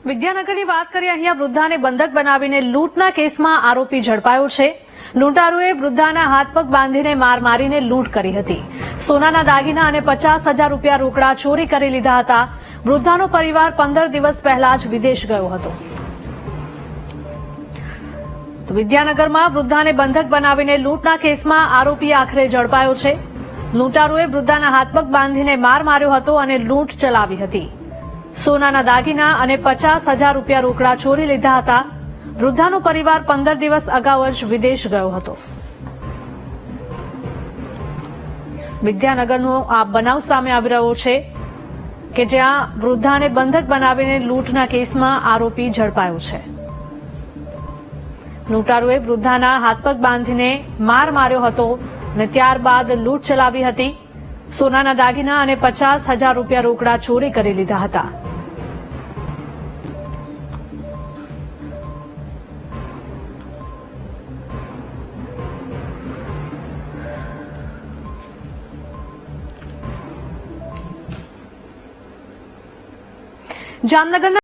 વિદ્યાનગરની વાત કરીએ અહીંયા વૃદ્ધાને બંધક બનાવીને લૂંટના કેસમાં આરોપી ઝડપાયો છે। લૂંટારુએ વૃદ્ધાના હાથ પગ બાંધીને માર મારીને લૂંટ કરી હતી। સોનાના દાગીના અને 50,000 રૂપિયા રોકડા ચોરી કરી લીધા હતા। વૃદ્ધાનો પરિવાર 15 દિવસ પહેલા જ વિદેશ ગયો હતો। તો વિદ્યાનગરમાં વૃદ્ધાને બંધક બનાવીને લૂંટના કેસમાં આરોપી આખરે ઝડપાયો છે। લૂંટારુએ વૃદ્ધાના હાથ પગ બાંધીને માર માર્યો હતો અને લૂંટ ચલાવી હતી। સોનાના દાગીના અને 50,000 રૂપિયા રોકડા ચોરી લીધા હતા। વૃદ્ધાનો પરિવાર 15 દિવસ અગાઉ જ વિદેશ ગયો હતો। વિદ્યાનગરનો આ બનાવ સામે આવી રહ્યો છે કે જ્યાં વૃદ્ધાને બંધક બનાવીને લૂંટના કેસમાં આરોપી ઝડપાયો છે। લૂંટારુએ વૃદ્ધાના હાથ પગ બાંધીને માર માર્યો હતો અને ત્યારબાદ લૂંટ ચલાવી હતી। સોનાના દાગીના અને 50,000 રૂપિયા રોકડા ચોરી કરી લીધા હતા। જામનગરના